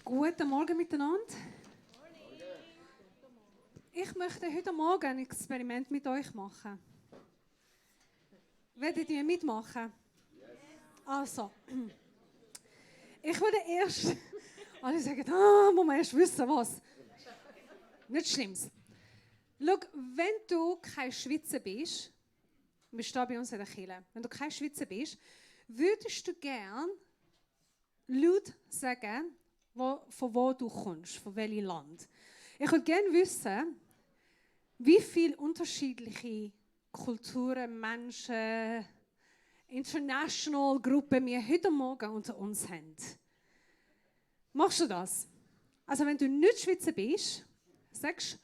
Guten Morgen miteinander. Ich möchte heute Morgen ein Experiment mit euch machen. Werdet ihr mitmachen? Also, ich würde erst, alle sagen, muss man erst wissen, was. Nichts Schlimmes. Schau, wenn du kein Schweizer bist, wir stehen bei uns in der Kirche, wenn du kein Schweizer bist, würdest du gern laut sagen, von wo du kommst, von welchem Land. Ich würde gerne wissen, wie viele unterschiedliche Kulturen, Menschen, international Gruppen wir heute Morgen unter uns haben. Machst du das? Also wenn du nicht Schweizer bist, sagst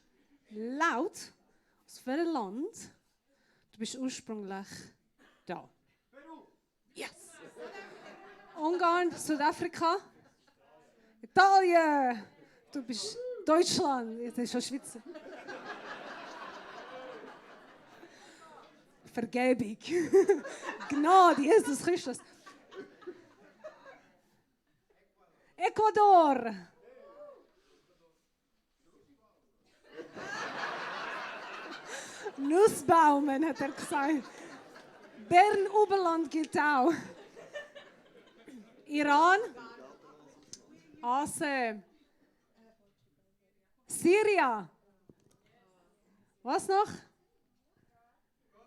laut, aus welchem Land du bist ursprünglich da. Peru. Yes. Ungarn, Südafrika, Italien, du bist Deutschland, jetzt ist schon Schweizer. Vergebung. Gnade, Jesus Christus. Ecuador. Nussbaumen, hat er gesagt. Bern-Oberland gilt auch. Iran. Awesome. Syrien. Was noch?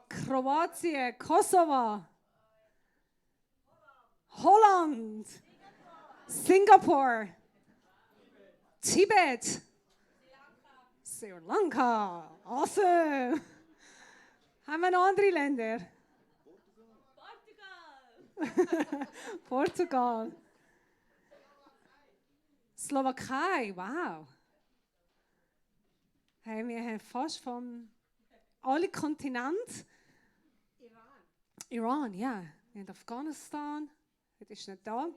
Kroatien, Kosovo. Holland. Singapur. Tibet. Sri Lanka. Awesome. Haben wir noch andere Länder? Portugal. Slowakei, wow. Hey, wir haben fast von allen Kontinenten. Iran, ja. Wir haben Afghanistan. Das ist nicht da.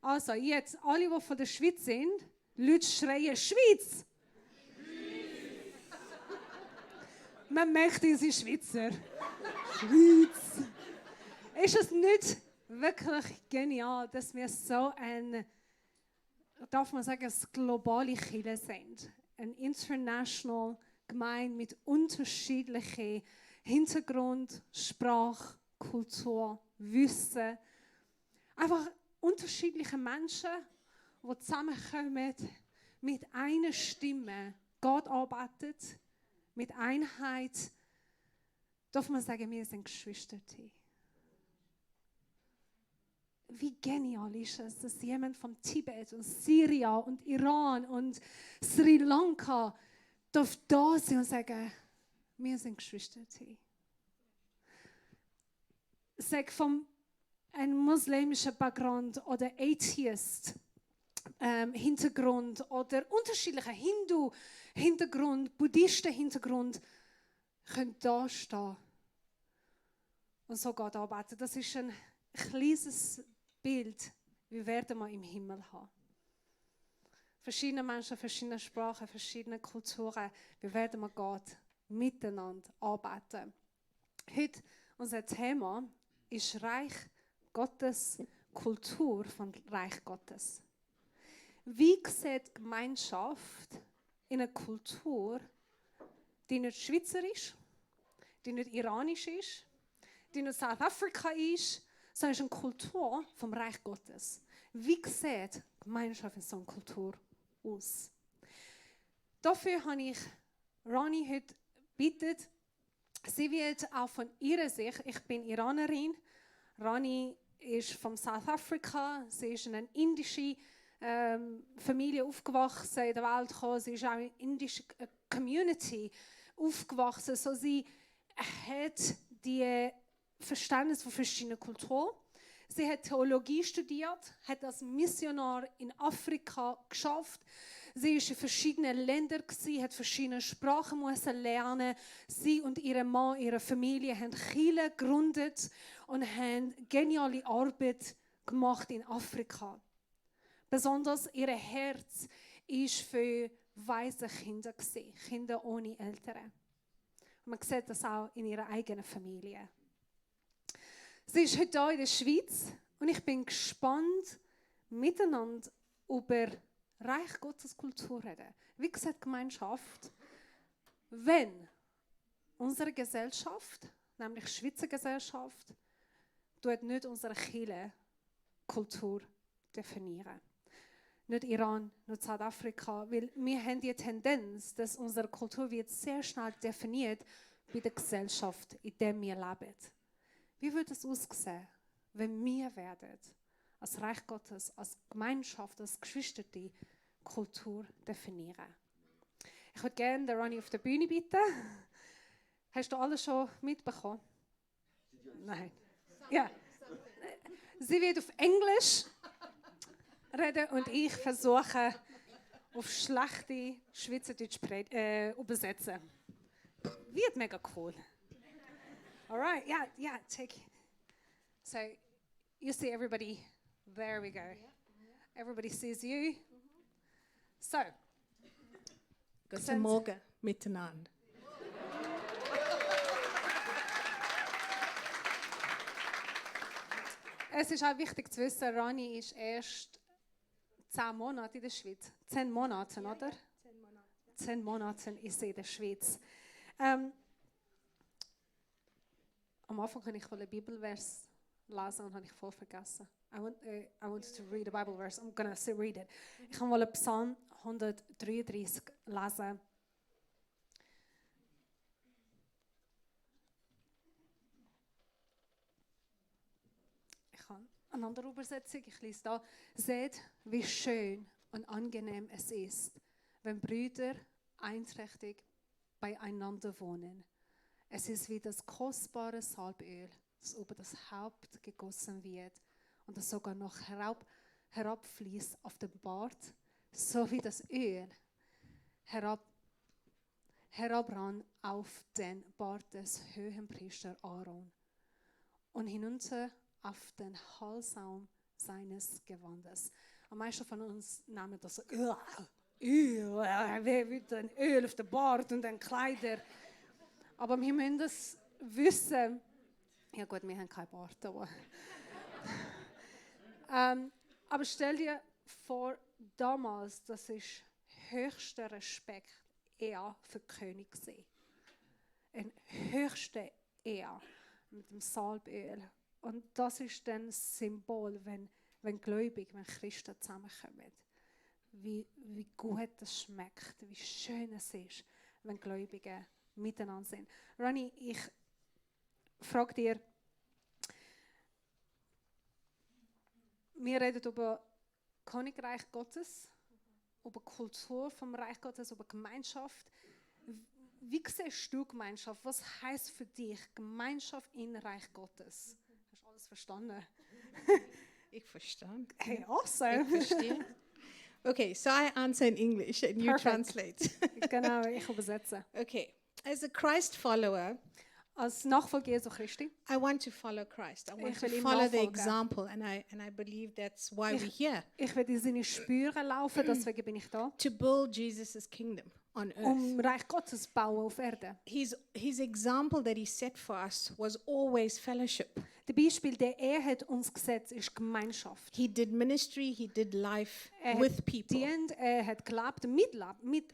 Also, jetzt, alle, die von der Schweiz sind, Leute schreien Schweiz! Man möchte unsere Schweizer. Schweiz! Ist es nicht wirklich genial, dass wir so ein, darf man sagen, eine globale Kirche sind? Eine international Gemeinde mit unterschiedlichen Hintergrund, Sprache, Kultur, Wissen. Einfach unterschiedliche Menschen, die zusammenkommen, mit einer Stimme Gott arbeitet, mit Einheit. Darf man sagen, wir sind Geschwister. Wie genial ist es, dass jemand von Tibet und Syrien und Iran und Sri Lanka darf da sein und sagen, wir sind Geschwister. Sag von einem muslimischen Background oder Atheist Hintergrund oder unterschiedlicher Hindu-Hintergrund, Buddhisten-Hintergrund, können da stehen und so Gott arbeiten. Das ist ein kleines Bild, wie werden wir im Himmel haben. Verschiedene Menschen, verschiedene Sprachen, verschiedene Kulturen, wie werden wir Gott miteinander arbeiten. Heute unser Thema ist Reich Gottes, Kultur von Reich Gottes. Wie sieht Gemeinschaft in einer Kultur, die nicht schweizerisch, die nicht iranisch ist, die nicht South Africa ist, sondern es ist eine Kultur vom Reich Gottes. Wie sieht Gemeinschaft in so einer Kultur aus? Dafür habe ich Rani heute gebeten. Sie wird auch von ihrer Sicht, ich bin Iranerin, Rani ist von South Africa, sie ist in einer indischen Familie aufgewachsen, in der Welt gekommen, sie ist auch in einer indischen Community aufgewachsen, so sie hat die Verständnis von verschiedenen Kulturen. Sie hat Theologie studiert, hat als Missionar in Afrika geschafft. Sie war in verschiedenen Ländern, hat verschiedene Sprachen lernen. Sie und ihr Mann, ihre Familie haben Kirchen gegründet und haben geniale Arbeit gemacht in Afrika. Besonders ihr Herz war für weise Kinder, Kinder ohne Eltern. Und man sieht das auch in ihrer eigenen Familie. Sie ist heute hier in der Schweiz und ich bin gespannt, miteinander über Reich Gottes Kultur reden. Wie gesagt, Gemeinschaft, wenn unsere Gesellschaft, nämlich die Schweizer Gesellschaft, tut nicht unsere Kirche Kultur definieren. Nicht Iran, nicht Südafrika, weil wir haben die Tendenz, dass unsere Kultur wird sehr schnell definiert bei der Gesellschaft, in der wir leben. Wie würde es aussehen, wenn wir werden, als Reich Gottes, als Gemeinschaft, als Geschwister, die Kultur definieren? Ich würde gerne den Ronny auf der Bühne bitten. Hast du alles schon mitbekommen? Nein. Ja. Sie wird auf Englisch reden und ich versuche auf schlechte Schweizerdeutsch übersetzen. Wird mega cool. Alright, yeah, take. So, you see everybody. There we go. Everybody sees you. So. Guten Morgen miteinander. Es ist auch wichtig zu wissen, Rani ist erst 10 Monate in der Schweiz. 10 Monate, oder? 10 Monate. 10 Monate ist sie in der Schweiz. Am Anfang wollte ich einen Bibelvers lesen und habe ich voll vergessen. I wanted to read a Bible verse. I'm going to read it. Ich wollte Psalm 133 lesen. Ich habe eine andere Übersetzung. Ich lese da. Seht, wie schön und angenehm es ist, wenn Brüder einträchtig beieinander wohnen. Es ist wie das kostbare Salböl, das über das Haupt gegossen wird und das sogar noch herabfließt auf den Bart, so wie das Öl herabrann auf den Bart des Hohenpriesters Aaron und hinunter auf den Halssaum seines Gewandes. Am meisten von uns nehmen das so, Öl, wer will denn Öl auf den Bart und den Kleider? Aber wir müssen das wissen. Ja gut, wir haben keinen Bart, aber stell dir vor, damals, das ist höchster Respekt eher für den König gewesen. Ein höchster eher mit dem Salböl. Und das ist dann das Symbol, wenn Gläubige, wenn Christen zusammenkommen. Wie gut es schmeckt, wie schön es ist, wenn Gläubige miteinander sind. Ronny, ich frage dir, wir reden über Königreich Gottes, über Kultur vom Reich Gottes, über Gemeinschaft. Wie siehst du Gemeinschaft? Was heißt für dich Gemeinschaft im Reich Gottes? Hast du alles verstanden? Ich verstehe. Hey, awesome. Ich verstehe. Okay, so I answer in English and you Perfect. translate. Genau, ich übersetze. Okay, as a Christ follower, Als Nachfolger Jesu Christi. I want to follow Christ. I want Ich to will ihm follow the nachfolgen. example, and I believe that's why we're here, Ich will in seine Spüre laufen, deswegen bin ich da. to build Jesus' kingdom on earth. Reich Gottes bauen auf Erde. His example that he set for us was always fellowship. Der Beispiel, der er hat uns gesetzt, ist Gemeinschaft. He did ministry, he did life Er with hat people. dient, er hat gelebt mit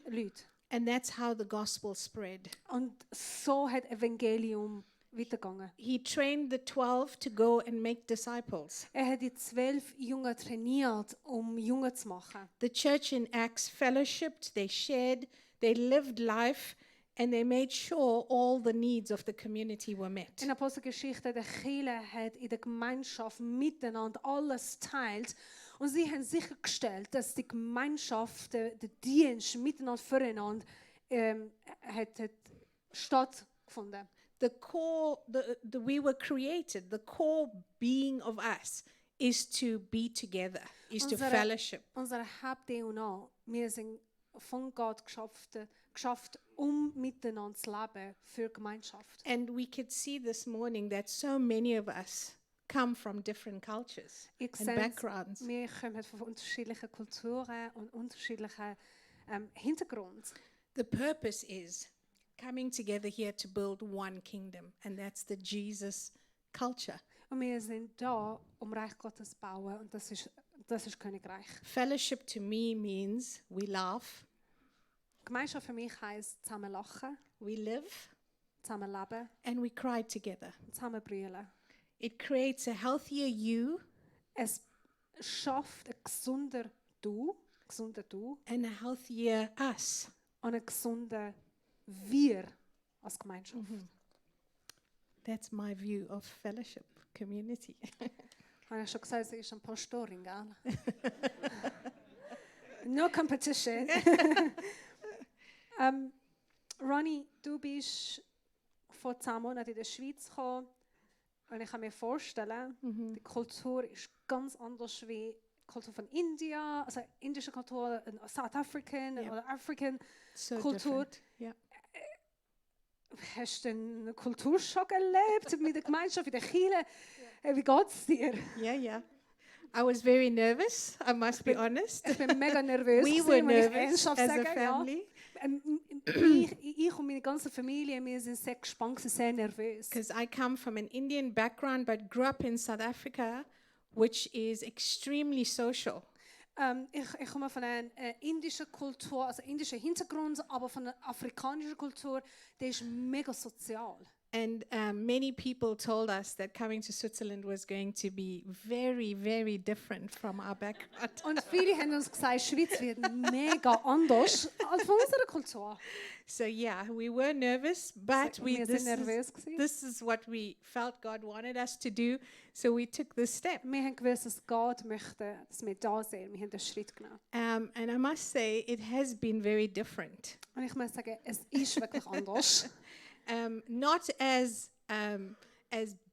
Leuten. And that's how the gospel spread. Und so hat Evangelium weitergegangen. He trained the 12 to go and make disciples. Er hat die 12 Jünger trainiert, Jünger zu machen. The church in Acts fellowshipped, they shared, they lived life, and they made sure all the needs of the community were met. In der Apostelgeschichte, der Kirche hat in der Gemeinschaft miteinander alles teilt. Und sie haben sichergestellt, dass die Gemeinschaft, der Dienst miteinander füreinander hat stattgefunden. The core, we were created, the core being of us is to be together, is to fellowship. Unsere Haupt-DNA, wir sind von Gott geschafft, miteinander zu leben für Gemeinschaft. And we could see this morning that so many of us come from different cultures and backgrounds. Wir kommen von unterschiedlichen Kulturen und unterschiedlichen Hintergründen. The purpose is coming together here to build one kingdom, and that's the Jesus culture. Und wir sind da, Reich Gottes zu bauen. Und das ist Das ist Königreich. Fellowship to me means we laugh, Gemeinschaft für mich heisst zusammen lachen, we live, zusammen leben, and we cry together. zusammen brüllen. It creates a healthier you Es schafft ein gesunder Du and a healthier us. und einen gesunden Wir als Gemeinschaft. That's my view of fellowship, community. Habe ich schon gesagt, sie ist eine Pastorin, gell? No competition. Ronnie, du bist vor 10 Monaten in der Schweiz gekommen und ich kann mir vorstellen, die Kultur ist ganz anders wie die Kultur von Indien, also indische Kultur, South African oder African So Kultur. different. Yeah. Hast du einen Kulturschock erlebt mit der Gemeinschaft, in der Kirche? Wie geht es dir? Yeah. I was very nervous, I must be honest. Ich bin mega nervös. We gewesen, were muss ich nervous ernsthaft as a sagen, ja. family Ich und meine ganze Familie, wir sind sehr gespannt, sehr nervös. because I come from an Indian background but grew up in South Africa, which is extremely social. Ich komme von einer indischen Kultur, also indischen Hintergrund, aber von einer afrikanischen Kultur, die ist mega sozial. And many people told us that coming to Switzerland was going to be very, very different from our background. Und viele haben uns gesagt, die Schweiz wird mega anders als von unserer Kultur. So yeah, we were nervous, but Wir sind nervös gewesen. this is what we felt God wanted us to do, so we took this step. Wir haben gewusst, dass Gott möchte, dass wir da sind. Wir haben den Schritt genommen. And I must say, it has been very different. Und ich muss sagen, es ist wirklich anders. Not as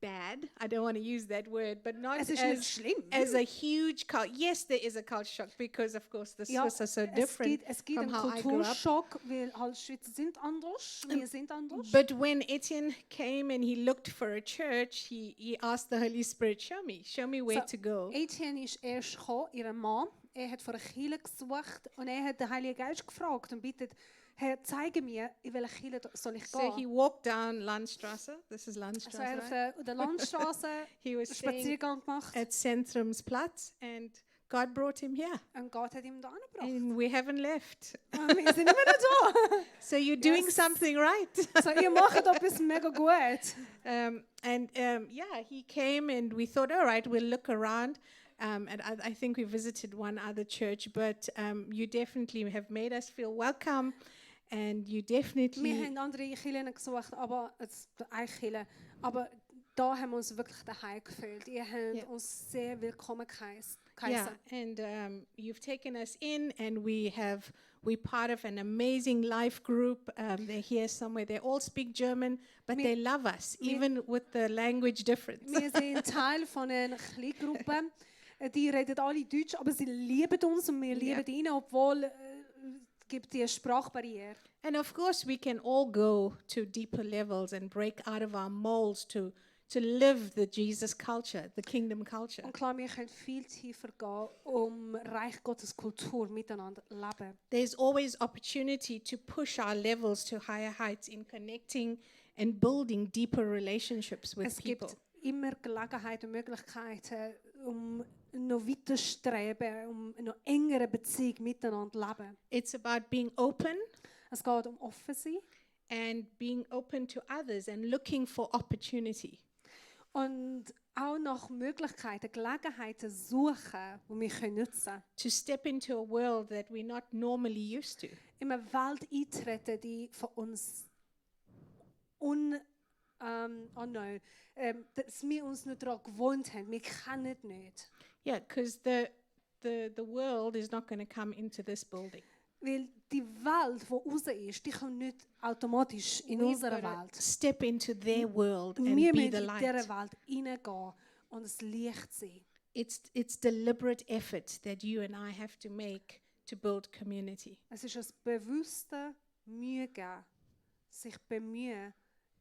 bad. I don't want to use that word, but not Es ist nicht schlimm. as a huge culture. Yes, there is a culture shock because, of course, the Swiss are so different es gibt from einen how I grew up. Kulturschock, weil halt Schweizer sind anders, wir sind anders. But when Etienne came and he looked for a church, he asked the Holy Spirit, show me where to go. Etienne ist erst gekommen, ihr Mann. Er hat vor einer Kirche gesucht und er hat den Heiligen Geist gefragt und bittet, Herr, zeige mir, in welche Kirche soll ich So gehen. he walked down Landstrasse. This is Also Landstrasse. er hat Right? auf der Landstraße He was einen staying Spaziergang gemacht at Zentrumsplatz, and God brought him here, und Gott hat ihm da angebracht. and we haven't left. Und wir sind immer noch da. So you're doing Yes. something right. Also ihr macht etwas mega gut. Yeah, he came and we thought, all right, we'll look around. And I think we visited one other church, but you definitely have made us feel welcome, and you Wir definitely haben andere Kirchen gesucht, aber eine Kirche, aber da haben wir uns wirklich daheim gefühlt. Ihr habt Ja. uns sehr willkommen geheißen. yeah, and you've taken us in, and we're part of an amazing life group. They're here somewhere. They all speak German, but they love us, even with the language difference. Wir sind Teil von einer Kleingruppe. Die reden alle Deutsch, aber sie lieben uns und wir lieben ihnen, obwohl es gibt die Sprachbarriere. And of course, we can all go to deeper levels and break out of our molds to live the Jesus culture, the kingdom culture. Und klar, wir können viel tiefer gehen, Reich Gottes Kultur miteinander leben. There's always opportunity to push our levels to higher heights in connecting and building deeper relationships with Es people. gibt immer Gelegenheiten und Möglichkeiten, noch weiter streben, noch engere Beziehung miteinander leben. It's about being open Es geht offen sein and being open to others and looking for opportunity. und auch nach Möglichkeiten, Gelegenheiten suchen, die wir nutzen können. To step into a world that we're not normally used to. In eine Welt eintreten, die von uns dass wir uns nicht daran gewohnt haben. Wir kennen es nicht. Yeah, because the world is not going to come into this building. Weil die Welt, die raus ist, die kommt nicht automatisch in We've unsere gotta Welt. step into their world and Wir be müssen the in light. diese Welt hineingehen und das Licht sein. It's deliberate effort that you and I have to make to build community. Es ist ein bewusste Mühe geben, sich bemühen,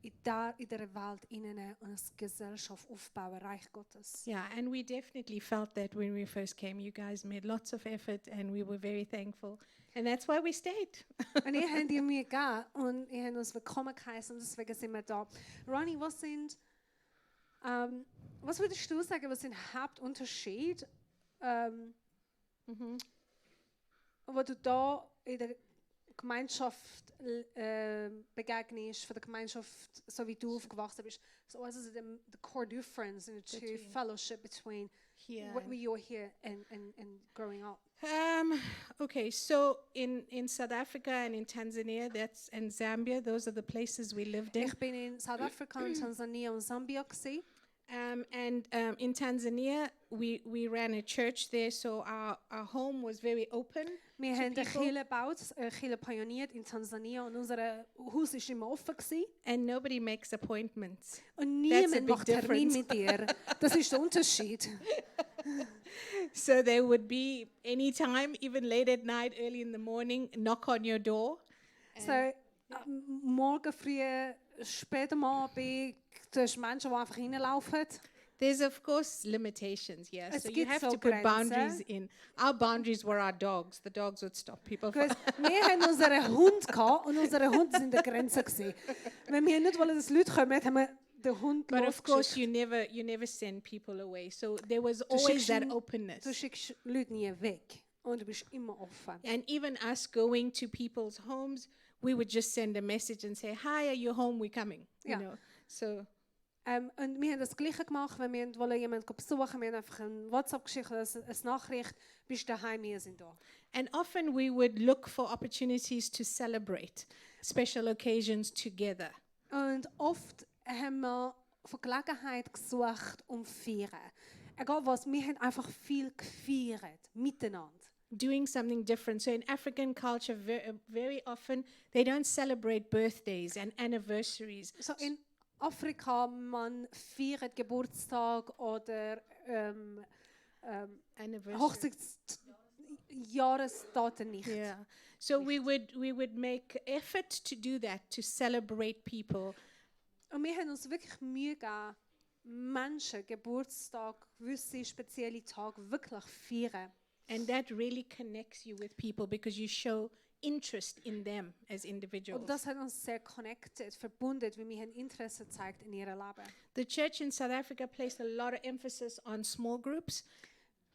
in dieser Welt hinein und eine Gesellschaft aufbauen, Reich Gottes. Yeah, and we definitely felt that when we first came. You guys made lots of effort, and we were very thankful. And that's why we stayed. Und ihr habt ihr Mühe gegeben und ihr habt uns willkommen geheißen und deswegen sind wir da. Ronnie, was würdest du sagen, was sind Hauptunterschiede wo du da in der Gemeinschaft begegnest, von der Gemeinschaft, so wie du aufgewachsen bist. So what is the core difference in the two fellowship between what you're here and growing up? Okay, so in South Africa and in Tanzania, and Zambia, those are the places we lived in. Ich bin in South Africa, Tansania und Sambia gewesen. And in Tanzania, we ran a church there, so our home was very open. Wir haben eine Kirche gebaut, eine Kirche pioniert in Tansania und unser Haus war immer offen gewesen. And nobody makes appointments. Und niemand macht Termin mit dir. Das ist der Unterschied. So there would be any time, even late at night, early in the morning, knock on your door. So, morgen früh, spät am Abend, du hast Menschen, die einfach reinlaufen. There's of course limitations, yes. Es So you gibt have so to put Grenzen. boundaries in. Our boundaries were our dogs. The dogs would stop people from. Wir haben unseren Hund gehabt und unsere Hund sind der Grenze gewesen. Wenn wir nicht wollen, dass Leute kommen, haben wir den Hund But of course, losgeschickt. you never send people away. So there was always that openness. Du schickst Leute nie weg und du bist immer offen. And even us going to people's homes, we would just send a message and say, "Hi, are you home? We're coming." Ja. You know. So Und wir haben das Gleiche gemacht, wenn wir jemanden besuchen. Wir haben einfach eine WhatsApp geschickt, eine Nachricht, bist daheim, wir sind da. and often we would look for opportunities to celebrate special occasions together. Und oft haben wir von Gelegenheit gesucht, um zu feiern. Egal was, wir haben einfach viel gefeiert, miteinander. Doing something different. So in African culture, very often they don't celebrate birthdays and anniversaries. So in Afrika, man feiert Geburtstag oder Hochzeitsjahresdaten nicht. Yeah. So we would make effort to do that, to celebrate people. Und wir haben uns wirklich Mühe gegeben, Menschen Geburtstag, gewisse spezielle Tage wirklich feiern. And that really connects you with people because you show interest in them as individuals. Und das hat uns sehr connected, verbunden, weil wir haben Interesse gezeigt in ihrem Leben. The church in South Africa placed a lot of emphasis on small groups.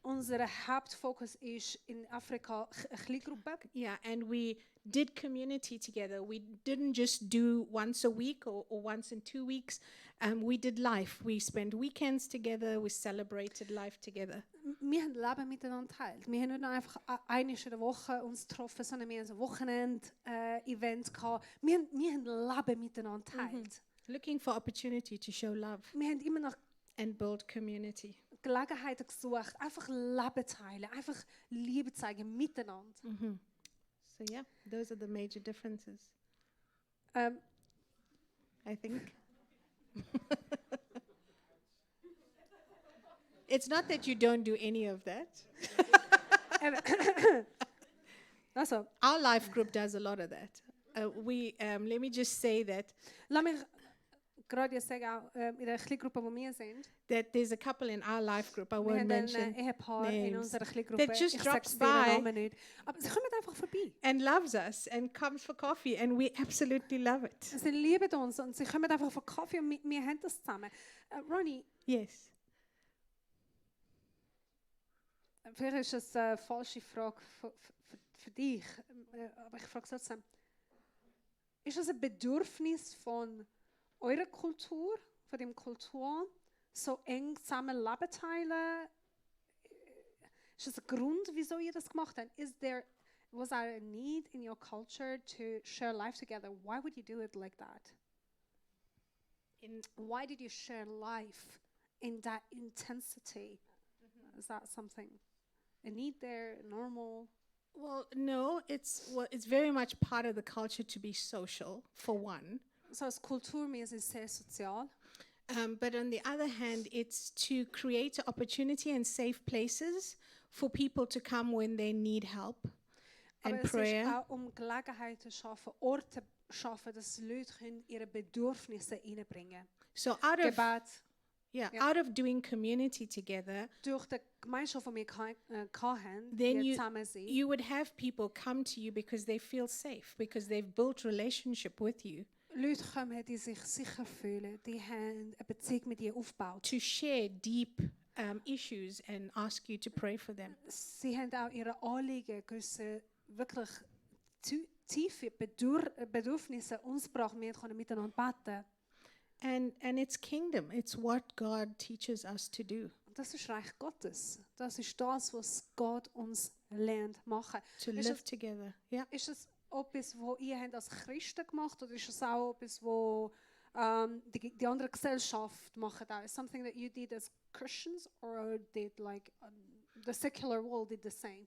Unser Hauptfokus ist in Afrika eine Kleingruppe. Yeah, and we did community together. We didn't just do once a week or once in 2 weeks. We did life. We spent weekends together. We celebrated life together. Wir haben Leben miteinander geteilt. Wir haben nicht nur einfach einmal in der Woche uns getroffen, sondern wir haben ein Wochenend-Event gehabt. Wir haben Leben miteinander geteilt. Looking for opportunity to show love Wir haben immer nach and build community. Gelegenheiten gesucht, einfach Leben teilen, einfach Liebe zeigen miteinander. So yeah, those are the major differences, Ähm, I think. It's not that you don't do any of that. also, Our life group does a lot of that. Let me just say that lass mich gerade jetzt sagen, auch, in der Kleingruppe, wo wir sind, there's a couple in our life group. I wir won't haben mention ein Ehepaar in names. unserer Kleingruppe. That just Ich drops sage ihren by. Namen nicht. Aber sie kommen einfach vorbei. and loves us and comes for coffee, and we absolutely love it. Sie lieben uns und sie kommen einfach auf Kaffee und wir haben das zusammen. Ronnie, Yes. vielleicht ist das eine falsche Frage für dich, aber ich frage trotzdem. Ist das ein Bedürfnis von eurer Kultur, von dem Kultur, so eng zusammen Leben teilen? Ist das ein Grund, wieso ihr das gemacht habt? Was there a need in your culture to share life together? Why would you do it like that? Why did you share life in that intensity? Is that something? A need there, normal? Well, no, it's very much part of the culture to be social, for one. So als kulturmäßig sehr sozial. But on the other hand, it's to create opportunity and safe places for people to come when they need help and Aber es ist prayer. auch Gelegenheiten schaffen, Orte schaffen, dass Leute können ihre Bedürfnisse reinbringen. So out of Gebet. out of doing community together, Durch die Gemeinschaft, die wir hatten, then die zusammen sind, you would have people come to you because they feel safe, because they've built relationship with you, Leute kommen, die sich sicher fühlen, die haben eine Beziehung mit dir aufgebaut. to share deep issues and ask you to pray for them. Sie haben auch ihre Anliegen, gewisse wirklich tiefe Bedürfnisse uns gebracht. Wir können miteinander beten. And it's kingdom. It's what God teaches us to do. Und das ist Reich Gottes. Das ist das, was Gott uns lernt machen. To live together. Yeah. Ist es etwas, was ihr habt als Christen gemacht, oder ist es auch etwas, was die andere Gesellschaft macht? Is something that you did as Christians, or did like the secular world did the same?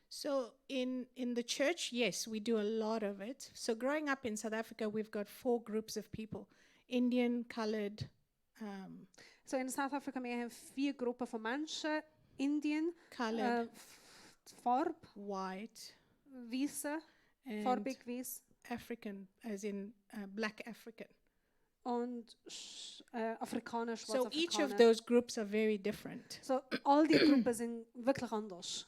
So in the church, yes, we do a lot of it. So growing up in South Africa, we've got 4 groups of people: Indian, colored, So in South Africa wir haben 4 Gruppen von Menschen: Indien, colored, Farb, white, Weiße, and farbig weiß African, as in black African. und Afrikaner, So each of Schwarzafrikaner. those groups are very different. So all die Gruppen sind wirklich anders.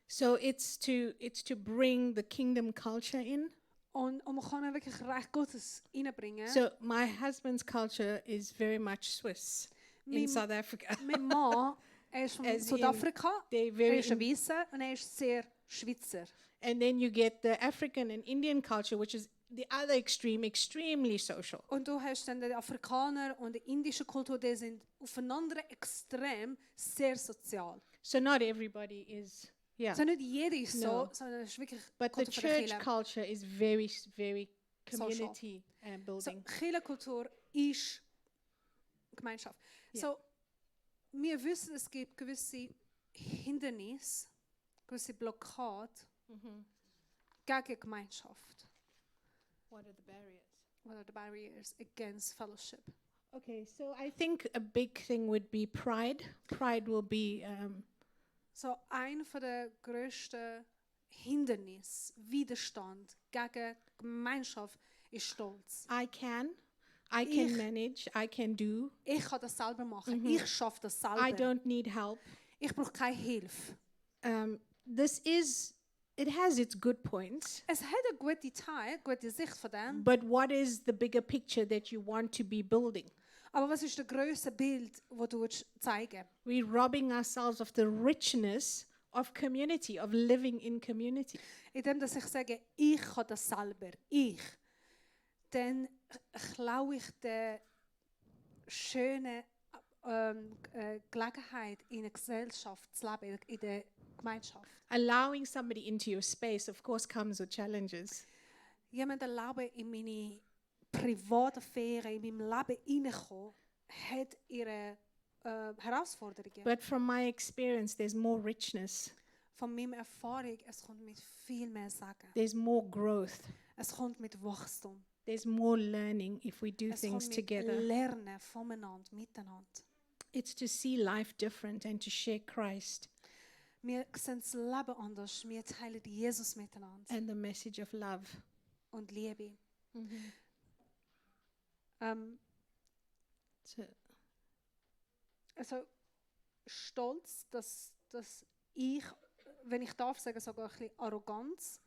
So it's to bring the kingdom culture in. Und man kann wirklich Reich Gottes reinbringen. So my husband's culture is very much Swiss in South Africa. Mein Mann, ist von As in, Südafrika, They very ist ein Weisser und ist sehr Schweizer. and then you get the African and Indian culture, which is the other extreme, extremely social. Und du hast dann die Afrikaner und die indische Kultur, die sind aufeinander extrem sehr sozial. So not everybody is, yeah. So nicht jeder ist No. so, sondern es ist wirklich But the Kultur von der church Kirche. culture is very, very Social. community So, building. Kirchenkultur ist Gemeinschaft. Ja. So, wir wissen, es gibt gewisse Hindernisse, gewisse Blockade gegen Gemeinschaft. What are the barriers? What are the barriers against fellowship? Okay, so I think a big thing would be pride. Pride will be So, ein von der grössten Hindernisse, Widerstand gegen Gemeinschaft ist Stolz. I can Ich- manage, I can do. Ich kann das selber machen. Ich schaffe das I selber. don't need help. Ich brauche keine Hilfe. It has its good points, Es hat eine gute Teil, eine gute Sicht von dem. but what is the bigger picture that you want to be building? Aber was ist das grösste Bild, das du zeigen willst? We're robbing ourselves of the richness of community, of living in community. Indem dass ich sage, ich kann das selber, dann klaue ich die schöne Gelegenheit, in einer Gesellschaft zu leben, in der Gemeinschaft. Allowing somebody into your space, of course, comes with challenges. Jemand erlauben, in meine private Sphäre, in meinem Leben hineinkommen, hat ihre Herausforderungen. But from my experience, there's more richness, Von meiner Erfahrung, es kommt mit viel mehr Sagen. there's more growth, Es kommt mit Wachstum. there's more learning if we do Es things kommt mit together. Lernen voneinander, miteinander. It's to see life different and to share Christ Wir sehen das Leben anders. Wir teilen Jesus miteinander and the message of love. und Liebe. So, Also Stolz, dass ich, wenn ich darf sagen, sogar ein bisschen Arroganz.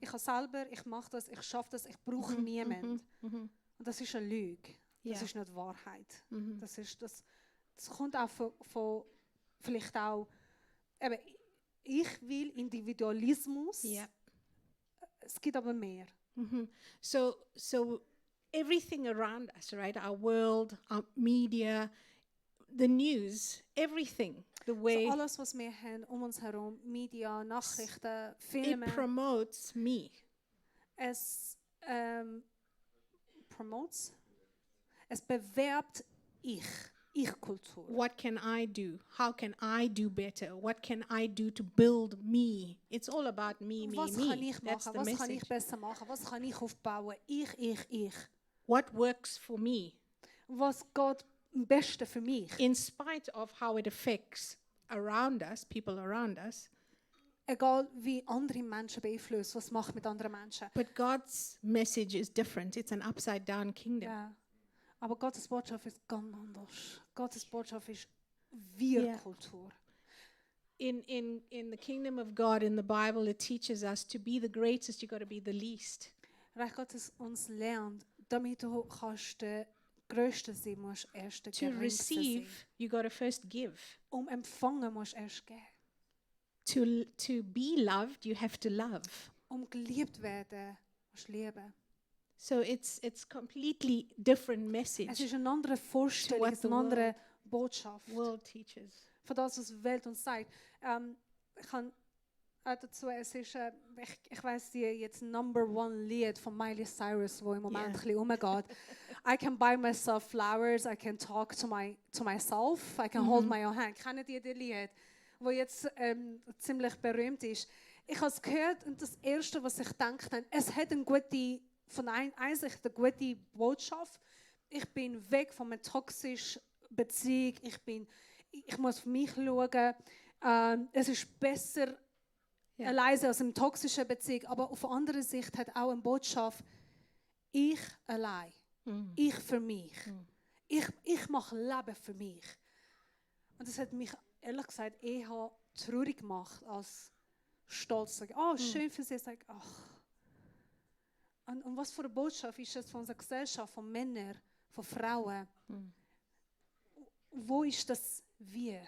Ich kann selber, ich mache das, ich schaffe das, ich brauche niemanden. Und das ist eine Lüge. Das Ja. ist nicht Wahrheit. Das kommt auch von vielleicht auch, eben, ich will Individualismus. yeah. Es gibt aber mehr. So everything around us, right? Our world, our media, the news, everything, the way So alles, was wir haben um uns herum, Media, Nachrichten, it Filme, promotes me. es promotes, es bewerbt Ich-Kultur. What can I do? How can I do better? What can I do to build me? It's all about me, Was me, kann me. ich That's machen? the Was kann message. ich besser machen? Was kann ich aufbauen? Ich. What works for me, Was geht am besten für mich? in spite of how it affects around us, people around us. Egal wie andere Menschen beeinflussen, was macht mit anderen Menschen. But God's message is different. It's an upside down kingdom. Ja. Aber Gottes Botschaft ist ganz anders. Gottes Botschaft ist Wir-Kultur. In the kingdom of God, in the Bible, it teaches us to be the greatest, you got to be the least. Reich Gottes uns lernt, damit du kannst der Größte sein, musst du erst der To Geringste sein. receive, you got to first give. Empfangen musst du erst geben. To be loved, you have to love. Geliebt werden, musst du lieben. So it's completely different Es message ist eine andere Vorstellung, what es ist the eine andere Botschaft. world teaches. Von das, was die Welt uns sagt. Ich kann auch dazu, es ist, ich weiss die jetzt #1 Lied von Miley Cyrus, wo im Moment ein bisschen umgeht. I can buy myself flowers, I can talk to myself, I can hold my own hand. Kennt ihr das Lied, wo jetzt ziemlich berühmt ist? Ich habe es gehört und das Erste, was ich dachte, es hat eine gute, von einer Sicht eine gute Botschaft. Ich bin weg von einer toxischen Beziehung, ich muss auf mich schauen. Es ist besser alleine als eine toxische Beziehung, aber auf der anderen Sicht hat auch eine Botschaft, ich allein, ich für mich. Ich mache Leben für mich. Und das hat mich ehrlich gesagt eher traurig gemacht als stolz zu sagen, oh, schön für sie, sage ach. Und was für eine Botschaft ist das von unserer Gesellschaft, von Männern, von Frauen? Wo ist das Wir?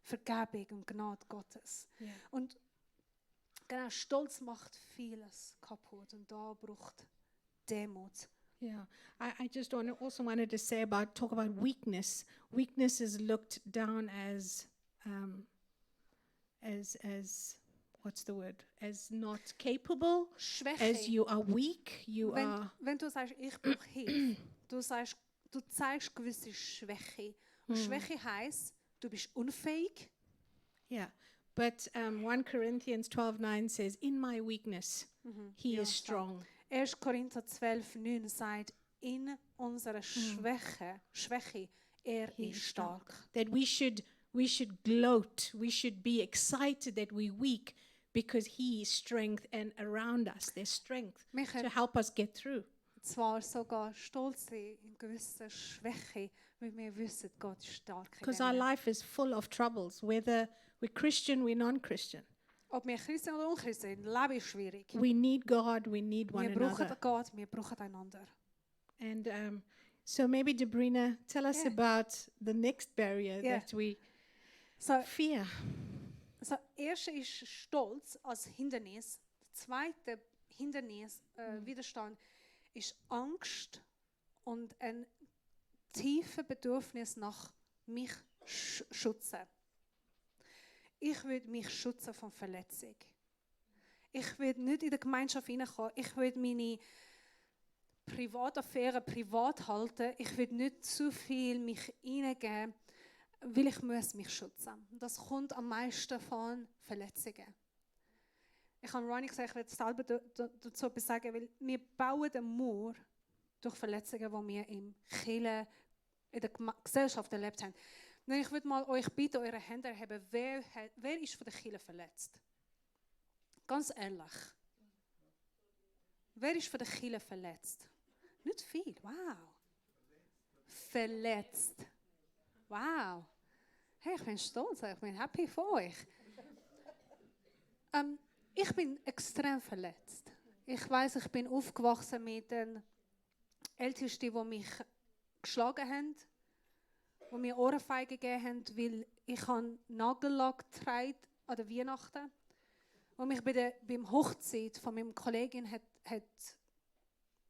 Vergebung und Gnade Gottes. Yeah. Und genau, Stolz macht vieles kaputt und da braucht Demut. Yeah, I just also wanted to say talk about weakness. Weakness is looked down as what's the word? As not capable. Schwäche. As you are weak, you are. Wenn du sagst, ich brauche Hilfe, du zeigst gewisse Schwäche. Und Schwäche heisst, du bist unfähig. Yeah, but 1 Corinthians 12:9 says, "In my weakness, He is strong." 1. Korinther 12:9 sagt, in unserer Schwäche, ist stark. That we should gloat, we should be excited that we're weak because He is strength, and around us there's strength to help us get through. Zwar sogar stolz sein in gewisser Schwäche, weil wir wissen, Gott ist stark. Because our life is full of troubles, whether we're Christian, we're non-Christian. Ob wir Christen oder Unchristen sind, Leben ist schwierig. We need God, we need one Wir brauchen another. Gott, wir brauchen einander. And so maybe Dabrina, tell us about the next barrier that we fear. So, erste ist Stolz als Hindernis. Zweite Hindernis, Widerstand, ist Angst und ein tiefes Bedürfnis nach mich schützen. Ich will mich schützen von Verletzung. Ich will nicht in die Gemeinschaft hineinkommen. Ich will meine Privataffären privat halten. Ich will nicht zu viel mich hineingeben, weil ich muss mich schützen. Das kommt am meisten von Verletzungen. Ich habe Ronnie gesagt, ich will selber dazu etwas sagen, weil wir bauen den Mauer durch Verletzungen, die wir in der Gesellschaft erlebt haben. Und ich würde mal euch bitten, eure Hände erheben, wer ist von der Kirche verletzt? Ganz ehrlich. Wer ist von der Kirche verletzt? Nicht viel, wow. Verletzt. Wow. Hey, ich bin stolz, ich bin happy für euch. Ich bin extrem verletzt. Ich weiß, ich bin aufgewachsen mit den Ältesten, die mich geschlagen haben, die mir Ohrfeige gegeben haben, weil ich Nagellack getragen an der Weihnachten. Und mich beim Hochzeit von meinem Kollegin hat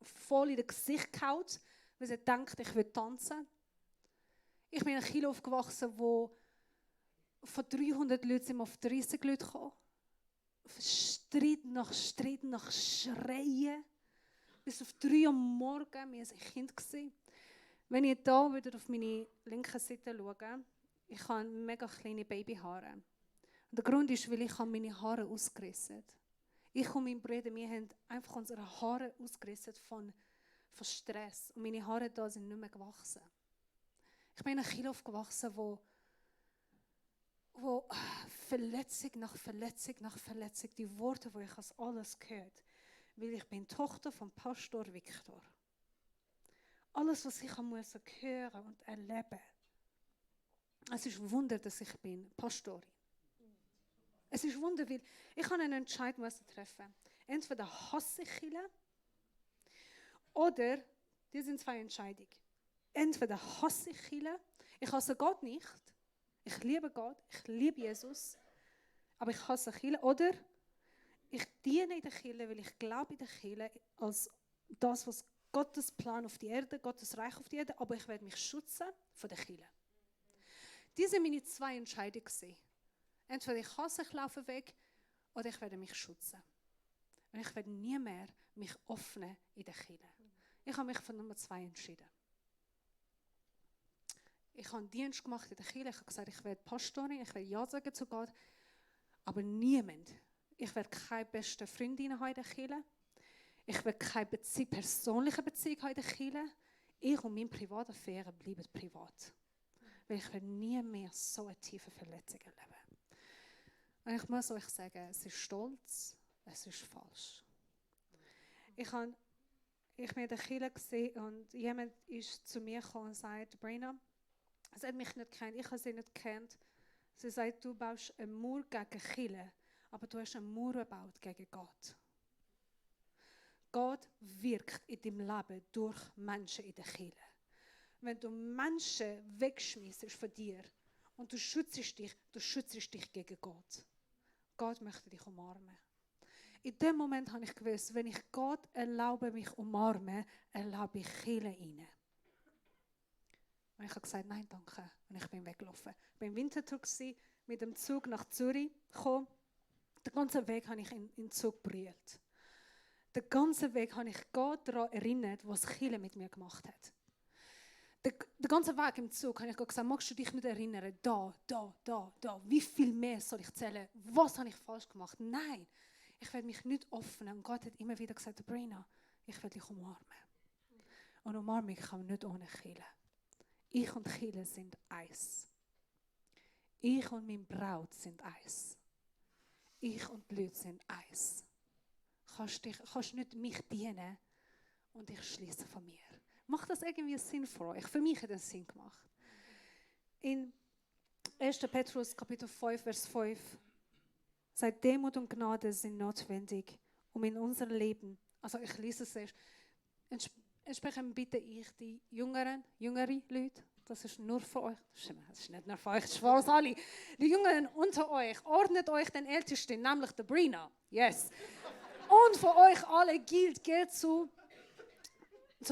voll in das Gesicht gehauen, weil sie denkt, ich will tanzen. Ich bin in einer Kirche aufgewachsen, wo von 300 Leuten sind wir auf 30 Leute gekommen. Streit nach Schreien. Bis auf 3 Uhr morgens, wir waren Kind. Wenn ich hier wieder auf meine linke Seite schaue, ich habe mega kleine Babyhaare. Und der Grund ist, weil ich meine Haare ausgerissen habe. Ich und mein Bruder, wir haben einfach unsere Haare ausgerissen von Stress. Und meine Haare da sind nicht mehr gewachsen. Ich bin in einer Kirche aufgewachsen, wo Verletzung nach Verletzung nach Verletzung, die Worte, die ich als alles gehört, weil ich bin Tochter von Pastor Viktor. Alles, was ich musste hören und erleben. Es ist ein Wunder, dass ich bin Pastorin. Es ist ein Wunder, weil ich einen Entscheid treffen. Entweder hasse ich Kirche oder, die sind 2 Entscheidungen. entweder hasse ich Kirche, ich hasse Gott nicht, ich liebe Gott, ich liebe Jesus, aber ich hasse Kirche, oder ich diene in der Kirche, weil ich glaube in der Kirche als das, was Gottes Plan auf die Erde, Gottes Reich auf die Erde, aber ich werde mich schützen von der Kirche. Diese sind meine 2 Entscheidungen gewesen. Entweder ich hasse, ich laufe weg, oder ich werde mich schützen. Und ich werde nie mehr mich öffnen in der Kirche. Ich habe mich für Nummer 2 entschieden. Ich habe einen Dienst gemacht in der Kirche. Ich habe gesagt, ich werde Pastorin, ich werde Ja sagen zu Gott. Aber niemand. Ich werde keine beste Freundin haben in der Kirche. Ich werde keine persönliche Beziehung haben in der Kirche. Ich und meine private Affäre bleiben privat. Weil ich werde nie mehr so eine tiefe Verletzung erleben. Und ich muss euch sagen, es ist stolz, es ist falsch. Ich bin in der Kirche gesehen und jemand ist zu mir gekommen und sagt, Dabrina, sie hat mich nicht gekannt, ich habe sie nicht gekannt. Sie sagt, du baust einen Mauer gegen Kirche, aber du hast einen Mauer gebaut gegen Gott. Gott wirkt in deinem Leben durch Menschen in der Kirche. Wenn du Menschen wegschmeißt von dir und du schützt dich gegen Gott. Gott möchte dich umarmen. In dem Moment habe ich gewusst, wenn ich Gott erlaube, mich umarmen, erlaube ich Kirche rein. Und ich habe gesagt, nein, danke. Und ich bin weggelaufen. Ich war im Winterthur, mit dem Zug nach Zürich gekommen. Den ganzen Weg habe ich in den Zug brüllt. Den ganzen Weg habe ich Gott daran erinnert, was Kirche mit mir gemacht hat. Den ganzen Weg im Zug habe ich gesagt, magst du dich nicht erinnern? Da. Wie viel mehr soll ich zählen? Was habe ich falsch gemacht? Nein, ich werde mich nicht öffnen. Und Gott hat immer wieder gesagt, Dabrina, ich werde dich umarmen. Und Umarmung kann man nicht ohne Kirche. Ich und Kirche sind eins. Ich und meine Braut sind eins. Ich und die Leute sind eins. Kannst nicht mich dienen und ich schließe von mir. Macht das irgendwie Sinn für euch? Für mich hat es Sinn gemacht. In 1. Petrus Kapitel 5, Vers 5 sagt, Demut und Gnade sind notwendig, um in unser Leben, also ich lese es erst, entsprechend bitte ich die jüngere Leute, das ist nur für euch, das ist nicht nur für euch, das ist für uns alle, die Jüngeren unter euch, ordnet euch den Ältesten, nämlich Dabrina, yes. Und für euch alle geht zu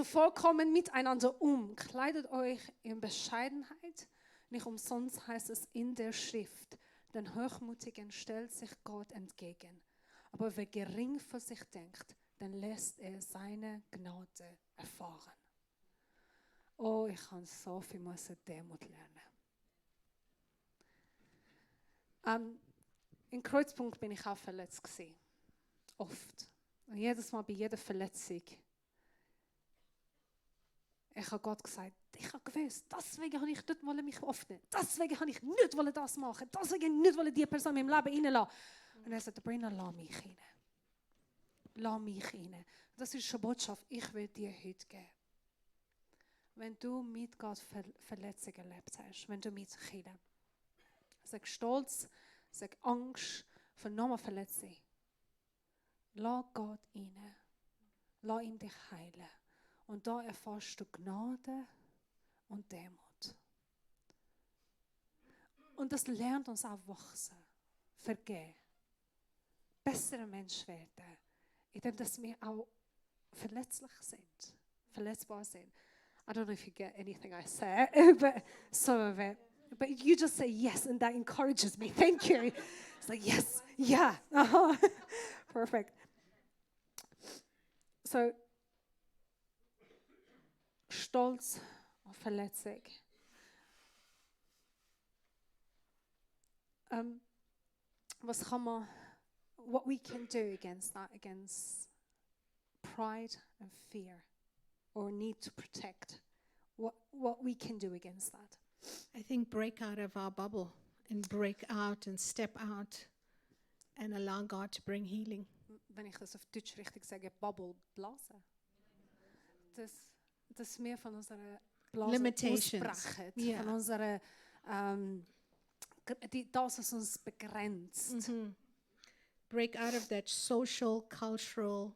vollkommen miteinander um. Kleidet euch in Bescheidenheit. Nicht umsonst heißt es in der Schrift, den Hochmutigen stellt sich Gott entgegen. Aber wer gering für sich denkt, dann lässt er seine Gnade erfahren. Oh, ich kann so viel Demut lernen. Im Kreuzpunkt bin ich auch verletzt gewesen. Oft. Und jedes Mal bei jeder Verletzung ich habe Gott gesagt, ich habe gewusst, deswegen habe ich nicht mich öffnen. Deswegen habe ich nicht das machen. Deswegen nicht die Person in meinem Leben reinlassen. Und er sagt, Dabrina, lass mich rein. Lass mich rein. Das ist eine Botschaft, ich will dir heute geben. Wenn du mit Gott Verletzungen erlebt hast, wenn du mit Kirche, sag Stolz, sag Angst vor nochmal Verletzung. Lass Gott rein. Lass ihn dich heilen. Und da erfährst du Gnade und Demut. Und das lernt uns auch wachsen, vergeben, bessere Menschen werden, indem dass wir auch verletzlich sind, verletzbar sind. I don't know if you get anything I say, but some of it. But you just say yes, and that encourages me. Thank you. It's like, yes, yeah. Perfect. So, Stolz und Verletzung. Was kann man, what we can do against that, against pride and fear, or need to protect, what we can do against that? I think break out of our bubble and break out and step out and allow God to bring healing. Wenn ich das auf Deutsch richtig sage, Bubble blasen. Dass wir von unserer Blase ausbrechen, yeah. Von unserer, das, was uns begrenzt. Mm-hmm. Break out of that social, cultural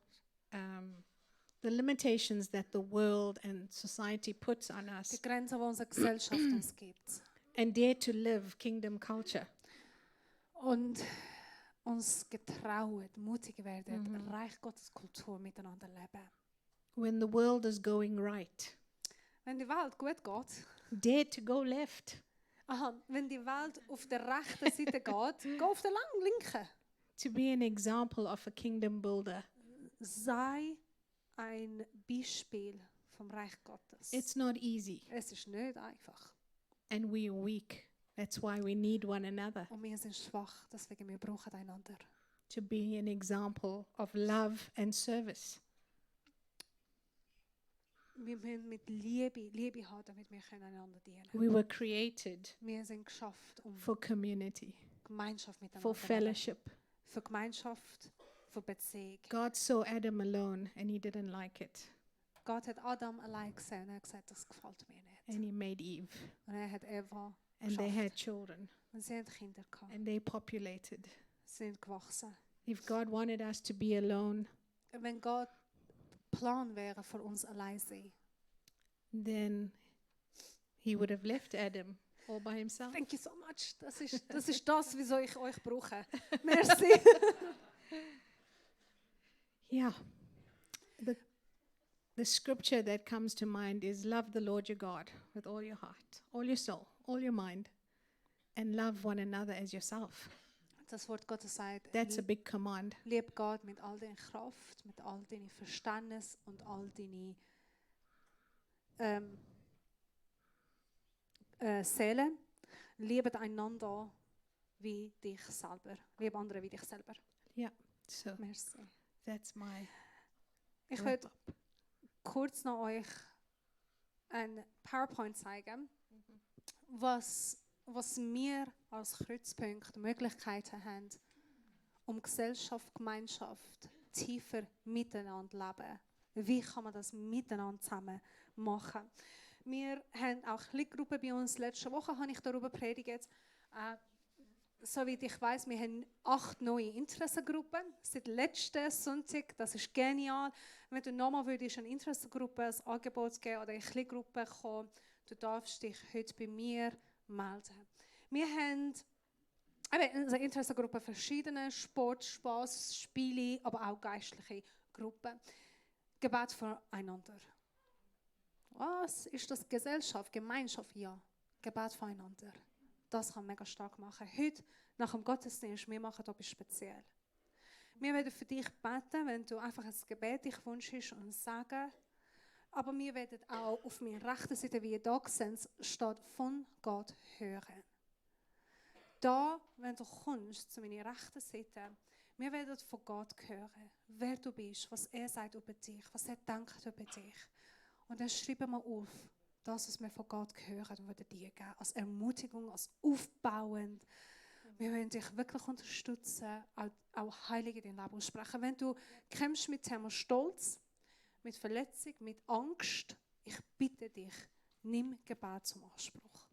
the limitations that the world and society puts on us, die Grenzen, die unsere Gesellschaft uns gibt. and dare to live kingdom culture. Und uns getrauen, mutig werden, Reich Gottes Kultur miteinander leben. When the world is going right, Wenn die Welt gut geht, dare to go left. wenn die Welt auf der rechten Seite geht, geh auf der linken. To be an example of a kingdom builder. Sei ein Beispiel vom Reich Gottes. It's not easy, Es ist nicht einfach. and we are weak. That's why we need one another Und wir sind schwach, deswegen wir brauchen einander. to be an example of love and service. Wir müssen mit Liebe haben, damit wir einander dienen We were created Wir sind geschafft, um for community, Gemeinschaft miteinander for zu leben. fellowship. Für Gemeinschaft, für Beziehung. God saw Adam alone and he didn't like it. Gott hat Adam allein gesehen und er hat gesagt, das gefällt mir nicht. And he made Eve. Und er hat Eva And they geschafft. had children. Und sie haben Kinder gehabt. And they populated. Sie sind gewachsen. If God wanted us to be alone, Und wenn Gott Plan wäre für uns allein sein. then he would have left Adam all by himself. Thank you so much. Das ist das, wieso ich euch brauche. Merci. Yeah. The scripture that comes to mind is love the Lord your God with all your heart, all your soul, all your mind, and love one another as yourself. Das Wort Gottes sagt, That's a big command. lieb Gott mit all deiner Kraft, mit all deinem Verständnis und all deine Seele. Liebet einander wie dich selber. Lieb andere wie dich selber. Yeah. So Merci. that's my Ich wrap würde up. kurz noch euch ein PowerPoint zeigen, was wir als Kreuzpunkt Möglichkeiten haben, um Gesellschaft, Gemeinschaft tiefer miteinander zu leben. Wie kann man das miteinander zusammen machen? Wir haben auch Klickgruppen bei uns. Letzte Woche habe ich darüber predigt. Soweit ich weiß, wir haben 8 neue Interessengruppen seit letzten Sonntag. Das ist genial. Wenn du nochmal würdest eine Interessengruppe, ein Angebot geben oder eine Klickgruppe kommen, du darfst dich heute bei mir melden. Wir haben in unserer Interessengruppe verschiedene Sport, Spaß, Spiele, aber auch geistliche Gruppen. Gebet füreinander. Was ist das? Gesellschaft, Gemeinschaft? Ja. Gebet füreinander. Das kann mega stark machen. Heute, nach dem Gottesdienst, wir machen etwas speziell. Wir werden für dich beten, wenn du einfach ein Gebet dich wünschst und sagen. Aber wir werden auch auf meiner rechten Seite, wie ihr da seht, steht von Gott hören. Da, wenn du kommst zu meiner rechten Seite, wir werden von Gott hören, wer du bist, was er sagt über dich, was er denkt über dich. Und dann schreiben wir auf, das, was wir von Gott hören, und würden dir geben, als Ermutigung, als aufbauend. Wir wollen dich wirklich unterstützen, auch heilig in dein Leben aussprechen. Wenn du kämpfst mit Thema Stolz, mit Verletzung, mit Angst, ich bitte dich, nimm Gebet zum Anspruch.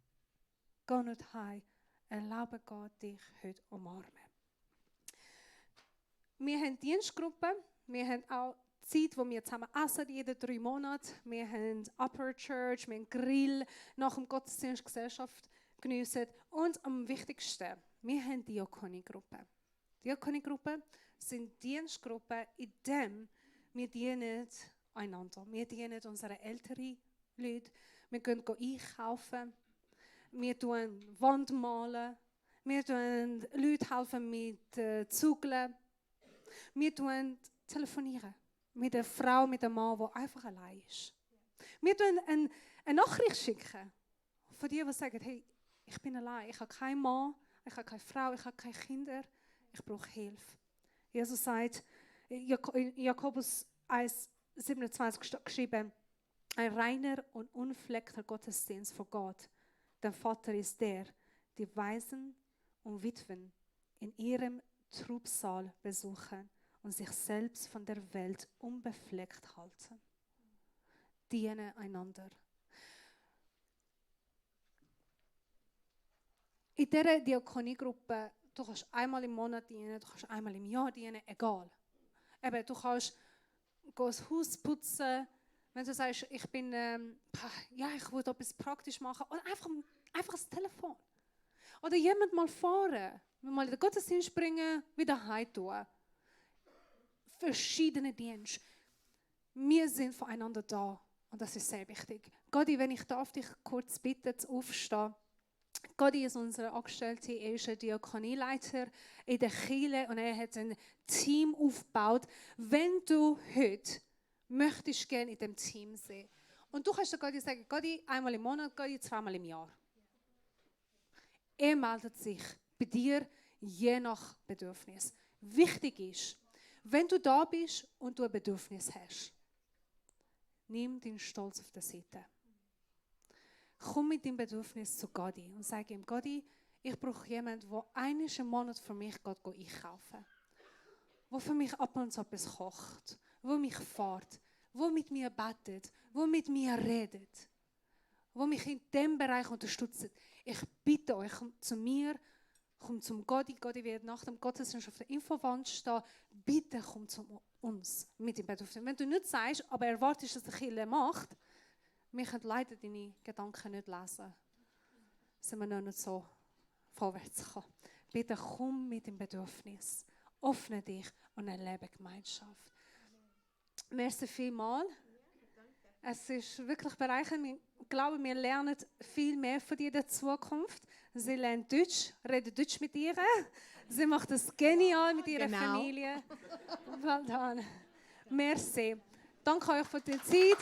Geh nicht heim, erlaube Gott, dich heute umarmen. Wir haben Dienstgruppen, wir haben auch Zeit, wo wir zusammen essen, jede 3 Monate. Wir haben Upper Church, wir haben Grill, nach dem Gottesdienst Gesellschaft geniessen. Und am wichtigsten, wir haben Diakoniegruppen. Diakoniegruppen sind Dienstgruppen, in denen wir dienen einander. Wir dienen unseren älteren Leuten. Wir gehen einkaufen. Wir tun Wand malen. Wir tun Leute helfen mit Zugeln. Wir tun telefonieren. Mit einer Frau, mit einem Mann, der einfach allein ist. Wir tun eine Nachricht schicken. Von denen, die sagen, hey, ich bin allein. Ich habe keinen Mann, ich habe keine Frau, ich habe keine Kinder. Ich brauche Hilfe. Jesus sagt, in Jakobus 1,27 steht geschrieben, ein reiner und unfleckter Gottesdienst vor Gott. Der Vater ist der, die Waisen und Witwen in ihrem Trubsal besuchen und sich selbst von der Welt unbefleckt halten. Dienen einander. In dieser Diakoniegruppe, du kannst einmal im Monat dienen, du kannst einmal im Jahr dienen, egal. Eben, du kannst geh das Haus putzen. Wenn du sagst, ich bin, ich will etwas praktisch machen. Oder einfach das Telefon. Oder jemand mal fahren. Mal in den Gottesdienst bringen, wieder heim tun. Verschiedene Dienste. Wir sind voneinander da. Und das ist sehr wichtig. Gotti, wenn ich darf dich kurz bitten, zu aufstehen. Gotti ist unser Angestellter, er ist ein Diakonieleiter in der Kirche und er hat ein Team aufgebaut. Wenn du heute möchtest gerne in dem Team sein und du kannst Gotti sagen, Gotti, einmal im Monat, Gotti, zweimal im Jahr. Er meldet sich bei dir je nach Bedürfnis. Wichtig ist, wenn du da bist und du ein Bedürfnis hast, nimm deinen Stolz auf der Seite. Komm mit deinem Bedürfnis zu Gotti und sag ihm, Gotti, ich brauche jemanden, der einmal im Monat für mich einkaufen. Der für mich ab und zu etwas kocht, der mich fährt, der mit mir betet, der mit mir redet, der mich in diesem Bereich unterstützt. Ich bitte euch, kommt zu mir, kommt zum Gotti. Gotti wird nach dem Gottesdienst auf der Infowand stehen. Bitte komm zu uns mit dem Bedürfnis. Wenn du nicht sagst, aber erwartest, dass der Kirche macht, wir können leider deine Gedanken nicht lesen. Sind wir noch nicht so vorwärts gekommen. Bitte komm mit dem Bedürfnis. Öffne dich und erlebe Gemeinschaft. Merci vielmals. Es ist wirklich bereichernd. Ich glaube, wir lernen viel mehr von dir in der Zukunft. Sie lernt Deutsch, redet Deutsch mit ihr. Sie macht das genial mit ihrer Familie. Well done. Merci. Danke euch für die Zeit.